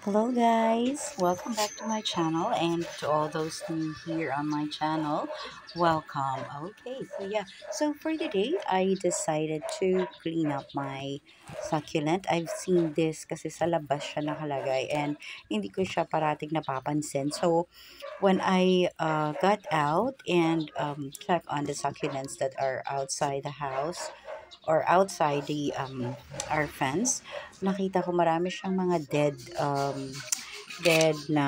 Hello guys, welcome back to my channel, and to all those new here on my channel, welcome. Okay, so for today I decided to clean up my succulent. I've seen this kasi sa labas siya nakalagay and hindi ko siya parating napapansin. So when I got out and check on the succulents that are outside the house or outside the our fence, nakita ko marami siyang mga dead na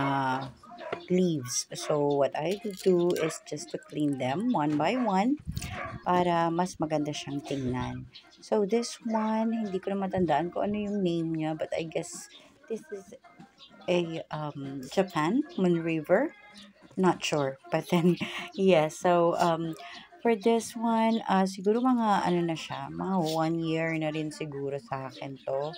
leaves. So what I will do is just to clean them one by one para mas maganda siyang tingnan. So this one, hindi ko na matandaan kung ano yung name niya, but I guess this is a Japan Moon River. Not sure. But then, yeah. So, for this one, siguro mga ano na siya, mga 1 year na rin siguro sa akin to.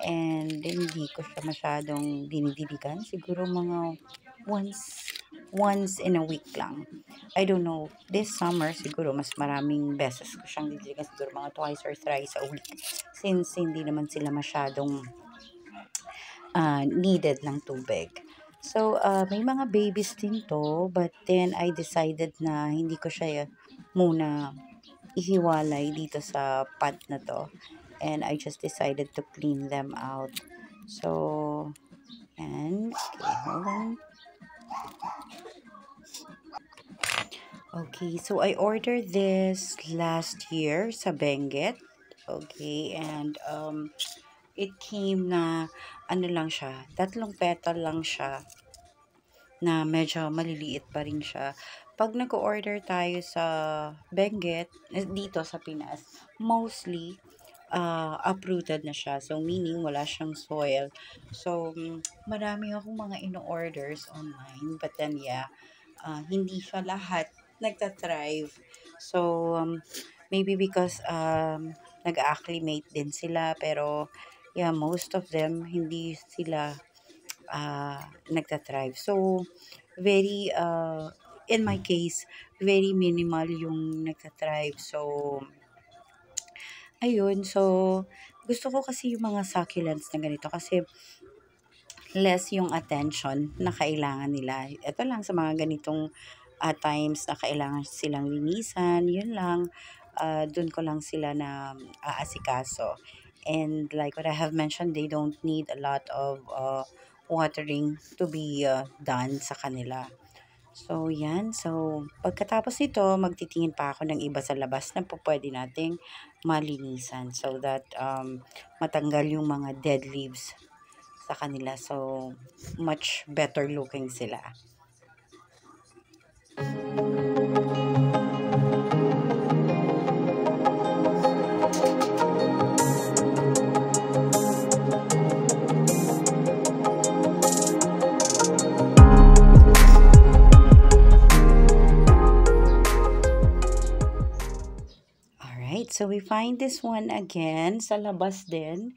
And hindi ko siya masyadong dinidiligan. Siguro mga once in a week lang. I don't know. This summer, siguro mas maraming beses ko siyang didiligan. Siguro mga twice or thrice a week. Since hindi naman sila masyadong needed ng tubig. So, may mga babies din to, but then I decided na hindi ko siya muna ihiwalay dito sa pot na to. And I just decided to clean them out. So, and, okay, hold on. Okay, so I ordered this last year sa Benguet. Okay, and it came na, ano lang siya, 3 petal lang siya na medyo maliliit pa rin siya. Pag nag-order tayo sa Benguet, dito sa Pinas, mostly, uprooted na siya. So, meaning, wala siyang soil. So, marami akong mga ino-orders online. But then, yeah, hindi siya lahat nagta-thrive. So, maybe because nag-acclimate din sila. Pero, yeah, most of them, hindi sila nagta-thrive. So, very, in my case, very minimal yung nagta-thrive. So, ayun. So, gusto ko kasi yung mga succulents na ganito kasi less yung attention na kailangan nila. Ito lang sa mga ganitong times na kailangan silang linisan, yun lang. Dun ko lang sila na aasikaso. And like what I have mentioned, they don't need a lot of watering to be done sa kanila. So, yan. So, pagkatapos nito, magtitingin pa ako ng iba sa labas na po pwede nating malinisan so that matanggal yung mga dead leaves sa kanila. So, much better looking sila. Alright, so we find this one again sa labas din.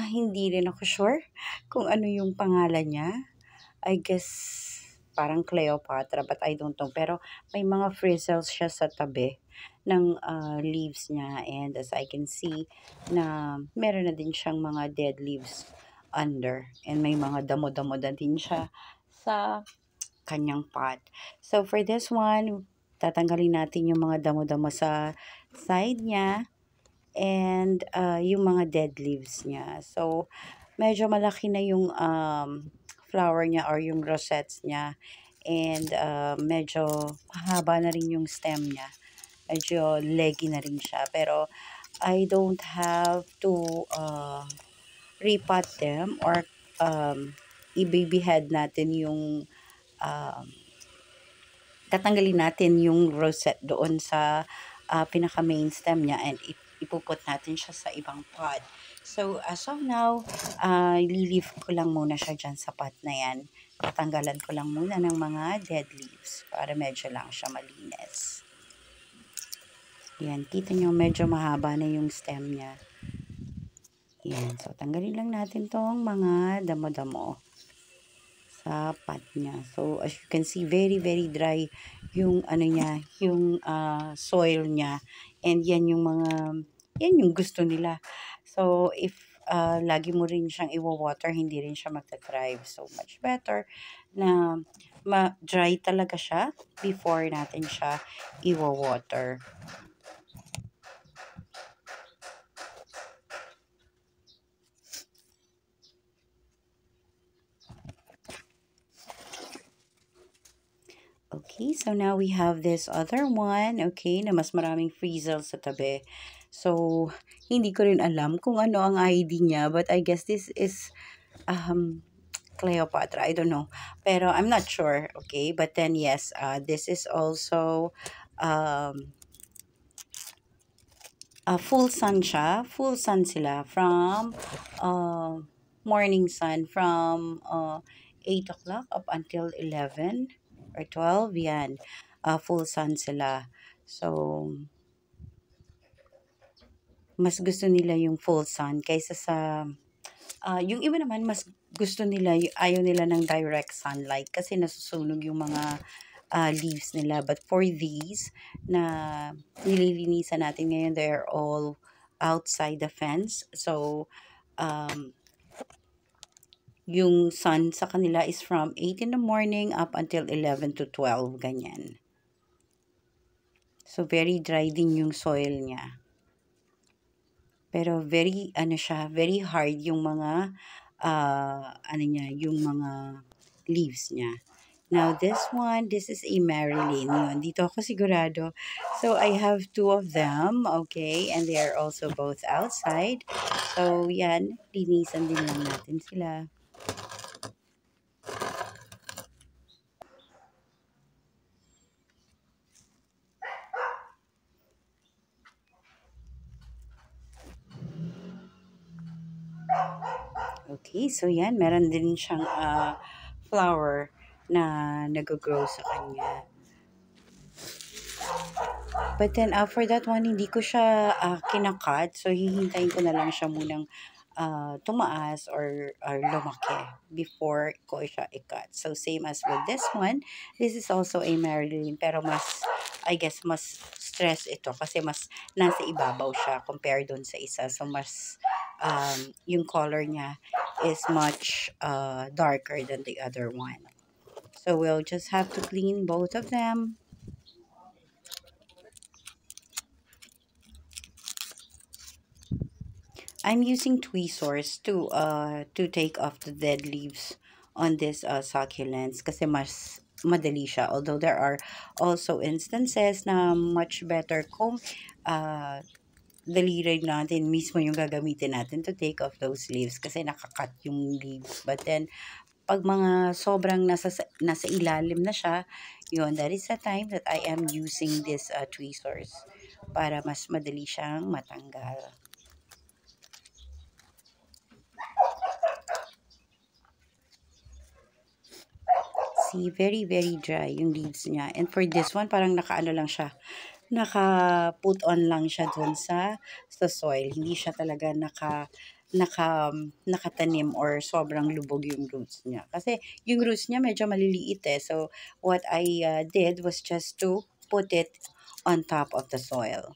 Hindi rin ako sure kung ano yung pangalan niya. I guess parang Cleopatra, but I don't know. Pero may mga frizzles siya sa tabi ng leaves niya. And as I can see, na meron na din siyang mga dead leaves under. And may mga damo-damo na din siya sa kanyang pot. So for this one, tatanggalin natin yung mga damo-damo sa side niya and yung mga dead leaves niya. So, medyo malaki na yung flower niya or yung rosettes niya. And medyo mahaba na rin yung stem niya. Medyo leggy na rin siya. Pero, I don't have to repot them or i-baby head natin yung tatanggalin natin yung rosette doon sa pinaka main stem niya and ipuput natin siya sa ibang pot. So, as of now, leave ko lang muna siya dyan sa pot na yan. Tatanggalan ko lang muna ng mga dead leaves para medyo lang siya malinis. Yan, kita nyo medyo mahaba na yung stem niya. Yan, so tanggalin lang natin tong mga damo-damo sa pot niya. So, as you can see, very, very dry yung ano niya, yung soil niya. And yan yung mga, yan yung gusto nila. So, if lagi mo rin siyang iwa-water, hindi rin siya magta-thrive. So, much better na dry talaga siya before natin siya iwa-water. Okay, so now we have this other one, okay, na mas maraming frizzle sa tabi. So, hindi ko rin alam kung ano ang ID niya, but I guess this is Cleopatra, I don't know. Pero I'm not sure, okay? But then yes, this is also um, full sun siya. Full sun sila from morning sun from 8 o'clock up until 11 or 12, yan. Full sun sila. So, mas gusto nila yung full sun kaysa sa yung iba naman mas gusto nila, ayaw nila ng direct sunlight kasi nasusunog yung mga leaves nila. But for these na nililinisan natin ngayon, they're all outside the fence. So, um, yung sun sa kanila is from 8 in the morning up until 11 to 12, ganyan. So, very dry din yung soil niya. Pero very, ano siya, very hard yung mga, ano niya, yung mga leaves niya. Now, this one, this is a Marilyn. Yun, dito ako sigurado. So, I have two of them, okay? And they are also both outside. So, yan, linisan din lang natin sila. Okay, so yan, meron din siyang flower na nag-grow sa kanya. But then, for that one, hindi ko siya kinakat. So, hihintayin ko na lang siya munang tumaas or lumaki before ko siya i-cut. So, same as with this one. This is also a Marilyn. Pero mas, I guess, mas stress ito kasi mas nasa ibabaw siya compared dun sa isa. So, mas, yung color niya is much darker than the other one. So, we'll just have to clean both of them. I'm using tweezers to take off the dead leaves on this succulents kasi mas madali siya. Although there are also instances na much better kung daliri natin mismo yung gagamitin natin to take off those leaves kasi nakakat yung leaves. But then, pag mga sobrang nasa ilalim na siya, yun, that is the time that I am using this tweezers para mas madali siyang matanggal. See, very, very dry yung leaves niya. And for this one, parang nakaano lang siya. Naka-put on lang siya dun sa soil. Hindi siya talaga nakatanim or sobrang lubog yung roots niya. Kasi yung roots niya medyo maliliit eh. So, what I did was just to put it on top of the soil.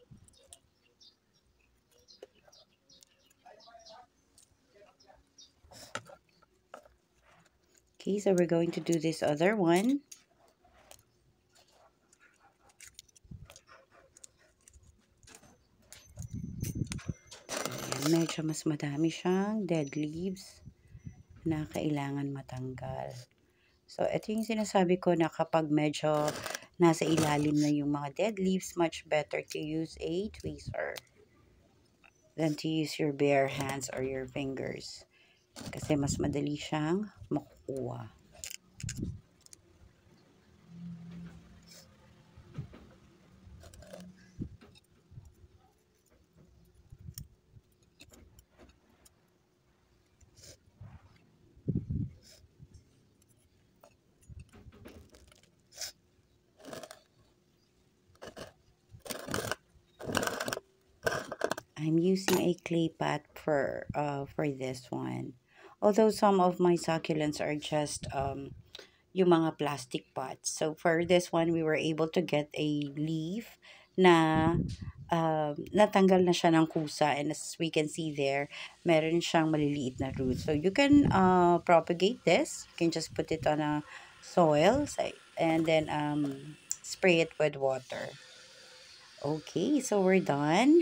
Okay, so we're going to do this other one. Ayan, medyo mas madami siyang dead leaves na kailangan matanggal. So, ito yung sinasabi ko na kapag medyo nasa ilalim na yung mga dead leaves, much better to use a tweezer than to use your bare hands or your fingers. Kasi mas madali siyang makukuha. I'm using a clay pot for this one. Although some of my succulents are just yung mga plastic pots. So for this one, we were able to get a leaf na natanggal na siya ng kusa, and as we can see there, meron siyang maliliit na roots. So you can propagate this. You can just put it on a soil and then spray it with water. Okay, so we're done.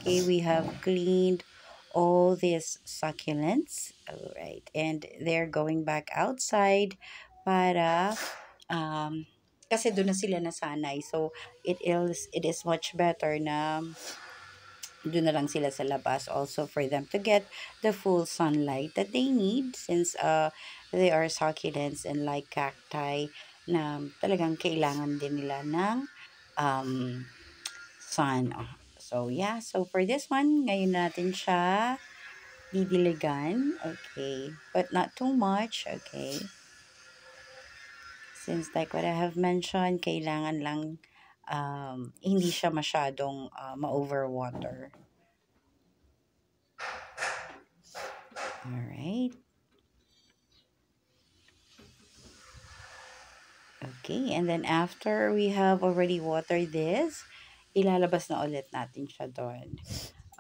Okay, we have cleaned all these succulents. All right, and they're going back outside para kasi doon na sila nasanay. So it is much better na doon na lang sila sa labas, also for them to get the full sunlight that they need, since they are succulents and like cacti na talagang kailangan din nila ng um, sun. So yeah, so for this one, ngayon natin siya didiligan. Okay, but not too much. Okay, since like what I have mentioned, kailangan lang hindi siya masyadong ma-overwater. Alright. Okay, and then after we have already watered this, ilalabas na ulit natin siya doon.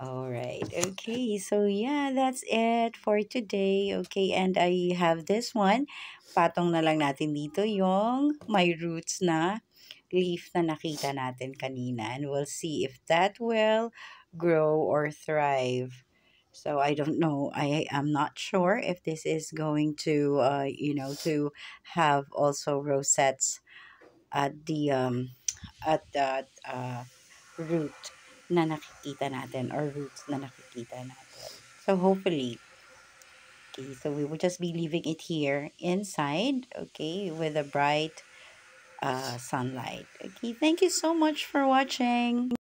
Alright, okay, so yeah, that's it for today. Okay, and I have this one. Patong na lang natin dito yung may roots na leaf na nakita natin kanina. And we'll see if that will grow or thrive. So I don't know. I am not sure if this is going to, to have also rosettes at the root na nakikita natin, or roots na nakikita natin. So hopefully, okay, so we will just be leaving it here inside, okay, with a bright sunlight. Okay, thank you so much for watching.